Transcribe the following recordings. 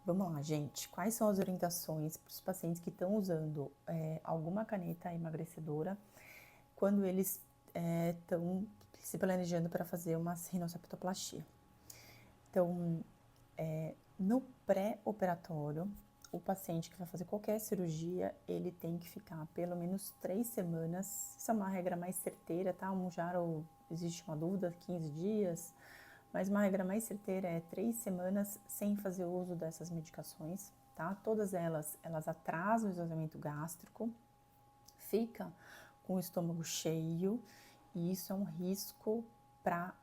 Vamos lá, gente. Quais são as orientações para os pacientes que estão usando alguma caneta emagrecedora quando eles estão se planejando para fazer uma rinosseptoplastia? Então, no pré-operatório, o paciente que vai fazer qualquer cirurgia, ele tem que ficar pelo menos 3 semanas. Isso é uma regra mais certeira, tá? Existe uma dúvida, 15 dias, mas uma regra mais certeira é 3 semanas sem fazer uso dessas medicações, tá? Todas elas atrasam o esvaziamento gástrico, fica com o estômago cheio e isso é um risco para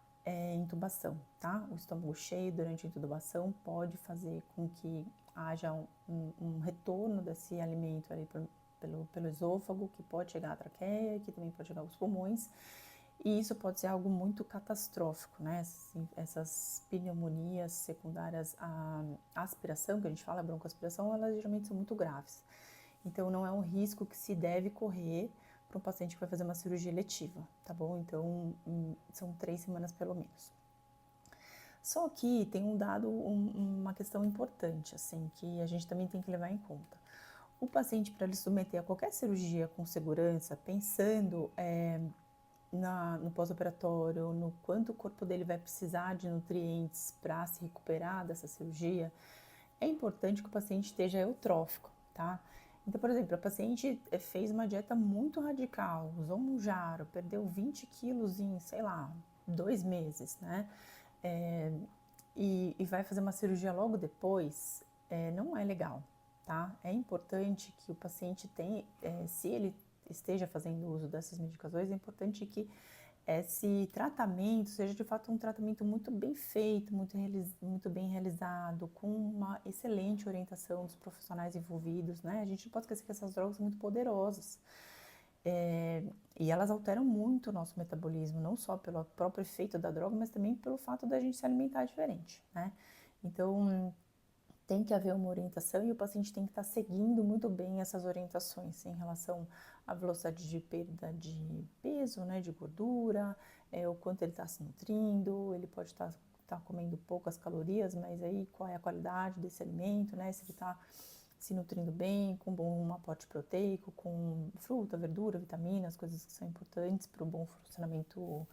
intubação, tá? O estômago cheio durante a intubação pode fazer com que haja um retorno desse alimento ali pelo esôfago, que pode chegar à traqueia, que também pode chegar aos pulmões, e isso pode ser algo muito catastrófico, né? Essas pneumonias secundárias à aspiração, que a gente fala, broncoaspiração, elas geralmente são muito graves. Então, não é um risco que se deve correr para um paciente que vai fazer uma cirurgia eletiva, tá bom? Então, são 3 semanas pelo menos. Só que tem uma questão importante, assim, que a gente também tem que levar em conta. O paciente, para ele submeter a qualquer cirurgia com segurança, pensando no pós-operatório, no quanto o corpo dele vai precisar de nutrientes para se recuperar dessa cirurgia, é importante que o paciente esteja eutrófico, tá? Então, por exemplo, a paciente fez uma dieta muito radical, usou Mounjaro, perdeu 20 quilos em, sei lá, 2 meses, né? E vai fazer uma cirurgia logo depois, não é legal, tá? É importante que o paciente tenha, se ele esteja fazendo uso dessas medicações, é importante que esse tratamento seja de fato um tratamento muito bem feito, muito bem realizado, com uma excelente orientação dos profissionais envolvidos, né? A gente não pode esquecer que essas drogas são muito poderosas. E elas alteram muito o nosso metabolismo, não só pelo próprio efeito da droga, mas também pelo fato da gente se alimentar diferente, né? Então, tem que haver uma orientação e o paciente tem que estar seguindo muito bem essas orientações em relação à velocidade de perda de peso, né, de gordura, o quanto ele está se nutrindo, ele pode estar comendo poucas calorias, mas aí qual é a qualidade desse alimento, né, se ele está se nutrindo bem, com bom aporte proteico, com fruta, verdura, vitaminas, coisas que são importantes para o bom funcionamento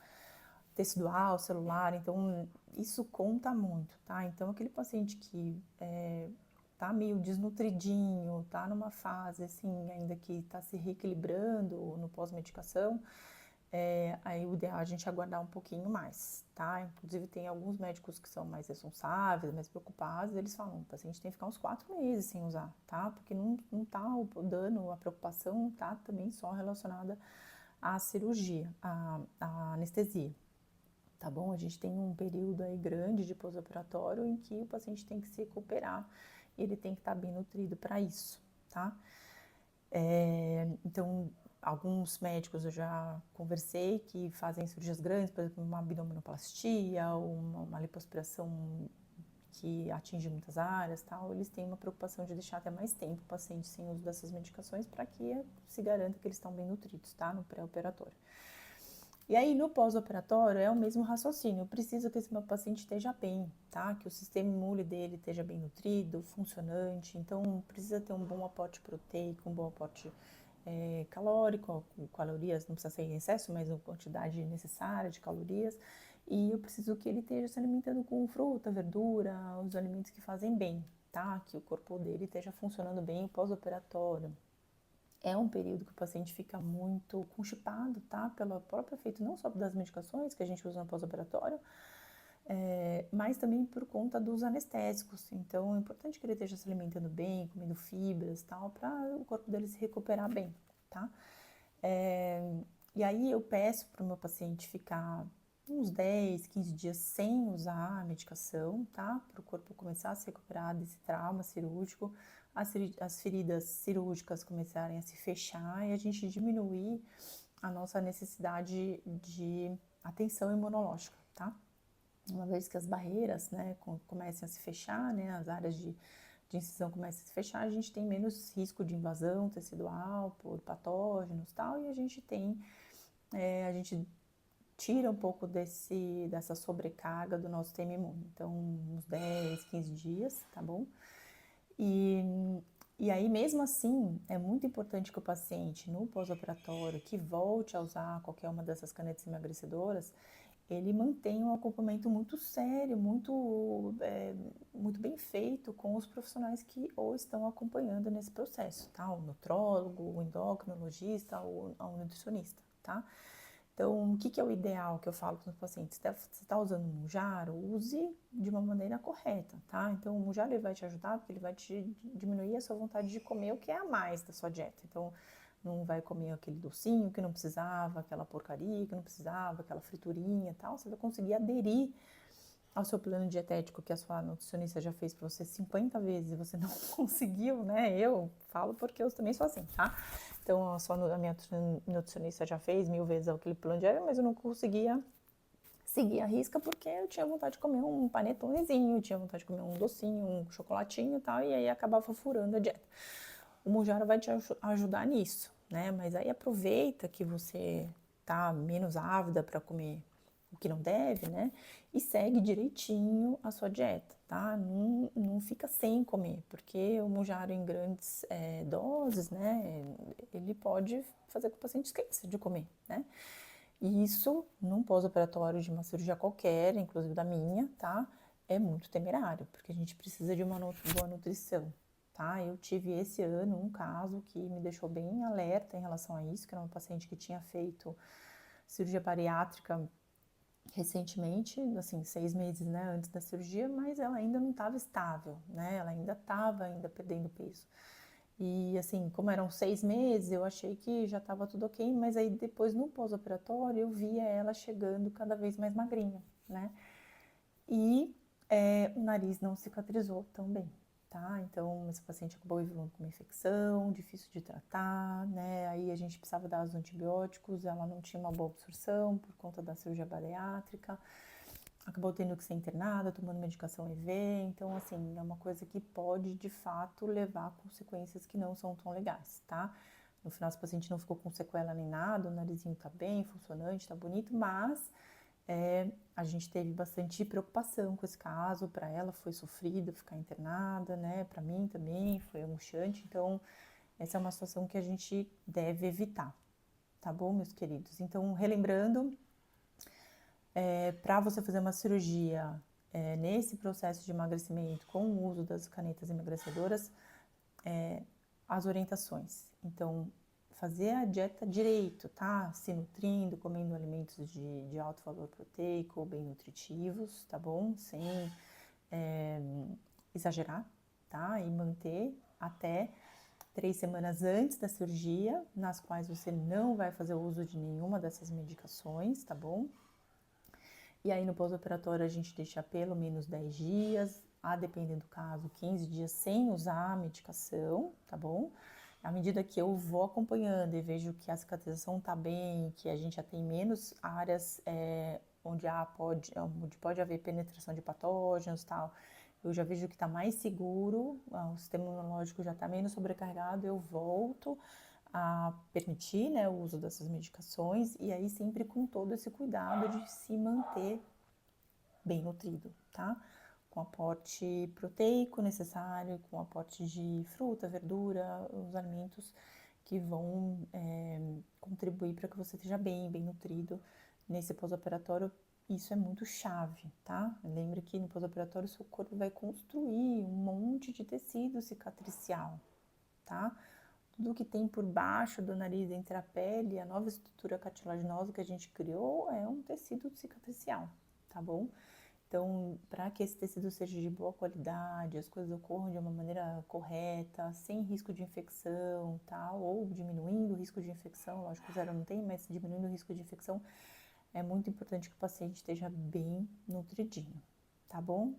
tecidual, celular, então isso conta muito, tá? Então aquele paciente que tá meio desnutridinho, tá numa fase assim, ainda que tá se reequilibrando no pós-medicação, aí o ideal é a gente aguardar um pouquinho mais, tá? Inclusive tem alguns médicos que são mais responsáveis, mais preocupados, eles falam, o paciente tem que ficar uns 4 meses sem usar, tá? Porque não tá o dano, a preocupação tá também só relacionada à cirurgia, à anestesia. Tá bom? A gente tem um período aí grande de pós-operatório em que o paciente tem que se recuperar e ele tem que estar bem nutrido para isso, tá? Então, alguns médicos eu já conversei que fazem cirurgias grandes, por exemplo, uma abdominoplastia, uma lipoaspiração que atinge muitas áreas, tal, eles têm uma preocupação de deixar até mais tempo o paciente sem uso dessas medicações para que se garanta que eles estão bem nutridos, tá? No pré-operatório. E aí, no pós-operatório, é o mesmo raciocínio. Eu preciso que esse meu paciente esteja bem, tá? Que o sistema imune dele esteja bem nutrido, funcionante. Então, precisa ter um bom aporte proteico, um bom aporte calórico, calorias, não precisa ser em excesso, mas a quantidade necessária de calorias. E eu preciso que ele esteja se alimentando com fruta, verdura, os alimentos que fazem bem, tá? Que o corpo dele esteja funcionando bem pós-operatório. É um período que o paciente fica muito constipado, tá? Pelo próprio efeito não só das medicações que a gente usa no pós-operatório, mas também por conta dos anestésicos. Então, é importante que ele esteja se alimentando bem, comendo fibras, tal, para o corpo dele se recuperar bem, tá? E aí eu peço para o meu paciente ficar uns 10, 15 dias sem usar a medicação, tá? Para o corpo começar a se recuperar desse trauma cirúrgico, as feridas cirúrgicas começarem a se fechar e a gente diminuir a nossa necessidade de atenção imunológica, tá? Uma vez que as barreiras, né, comecem a se fechar, né, as áreas de incisão começam a se fechar, a gente tem menos risco de invasão tecidual por patógenos e tal, e a gente tira um pouco dessa sobrecarga do nosso sistema imune. Então, uns 10, 15 dias, tá bom? E, e aí, mesmo assim, é muito importante que o paciente, no pós-operatório, que volte a usar qualquer uma dessas canetas emagrecedoras, ele mantém um acompanhamento muito sério, muito bem feito com os profissionais que o estão acompanhando nesse processo, tá? O nutrólogo, o endocrinologista, o nutricionista, tá? Então, o que é o ideal que eu falo para os pacientes? Você está usando o Mounjaro, use de uma maneira correta, tá? Então, o Mounjaro ele vai te ajudar porque ele vai te diminuir a sua vontade de comer o que é a mais da sua dieta. Então, não vai comer aquele docinho que não precisava, aquela porcaria que não precisava, aquela friturinha e tal. Você vai conseguir aderir ao seu plano dietético que a sua nutricionista já fez para você 50 vezes e você não conseguiu, né? Eu falo porque eu também sou assim, tá? Então, a minha nutricionista já fez 1000 vezes aquele plano diário, mas eu não conseguia seguir a risca porque eu tinha vontade de comer um panetonezinho, tinha vontade de comer um docinho, um chocolatinho e tal, e aí acabava furando a dieta. O Mounjaro vai te ajudar nisso, né? Mas aí aproveita que você tá menos ávida para comer o que não deve, né? E segue direitinho a sua dieta, tá? Não fica sem comer, porque o Mounjaro em grandes doses, né? Ele pode fazer com que o paciente esqueça de comer, né? E isso, num pós-operatório de uma cirurgia qualquer, inclusive da minha, tá? É muito temerário, porque a gente precisa de uma boa nutrição, tá? Eu tive esse ano um caso que me deixou bem alerta em relação a isso, que era uma paciente que tinha feito cirurgia bariátrica recentemente, assim, 6 meses, né, antes da cirurgia, mas ela ainda não estava estável, né? Ela ainda estava perdendo peso. E assim, como eram 6 meses, eu achei que já estava tudo ok, mas aí depois no pós-operatório eu via ela chegando cada vez mais magrinha, né? E o nariz não cicatrizou tão bem, tá? Então, esse paciente acabou evoluindo com uma infecção, difícil de tratar, né? Aí a gente precisava dar os antibióticos, ela não tinha uma boa absorção por conta da cirurgia bariátrica, acabou tendo que ser internada, tomando medicação EV, então, assim, é uma coisa que pode, de fato, levar a consequências que não são tão legais, tá? No final, esse paciente não ficou com sequela nem nada, o narizinho tá bem, funcionante, tá bonito, mas a gente teve bastante preocupação com esse caso, para ela foi sofrido ficar internada, né? Para mim também foi angustiante, então essa é uma situação que a gente deve evitar, tá bom, meus queridos? Então, relembrando, para você fazer uma cirurgia nesse processo de emagrecimento com o uso das canetas emagrecedoras, as orientações. Então, fazer a dieta direito, tá? Se nutrindo, comendo alimentos de alto valor proteico, bem nutritivos, tá bom? Sem exagerar, tá? E manter até 3 semanas antes da cirurgia, nas quais você não vai fazer uso de nenhuma dessas medicações, tá bom? E aí no pós-operatório a gente deixa pelo menos 10 dias, a depender do caso, 15 dias sem usar a medicação, tá bom? À medida que eu vou acompanhando e vejo que a cicatrização tá bem, que a gente já tem menos áreas onde pode haver penetração de patógenos e tal, eu já vejo que está mais seguro, o sistema imunológico já está menos sobrecarregado, eu volto a permitir, né, o uso dessas medicações e aí sempre com todo esse cuidado de se manter bem nutrido, tá? Com aporte proteico necessário, com aporte de fruta, verdura, os alimentos que vão contribuir para que você esteja bem nutrido nesse pós-operatório. Isso é muito chave, tá? Lembre que no pós-operatório seu corpo vai construir um monte de tecido cicatricial, tá? Tudo que tem por baixo do nariz, entre a pele e a nova estrutura cartilaginosa que a gente criou é um tecido cicatricial, tá bom? Então, para que esse tecido seja de boa qualidade, as coisas ocorram de uma maneira correta, sem risco de infecção, tal, ou diminuindo o risco de infecção, lógico, zero não tem, mas diminuindo o risco de infecção, é muito importante que o paciente esteja bem nutridinho, tá bom?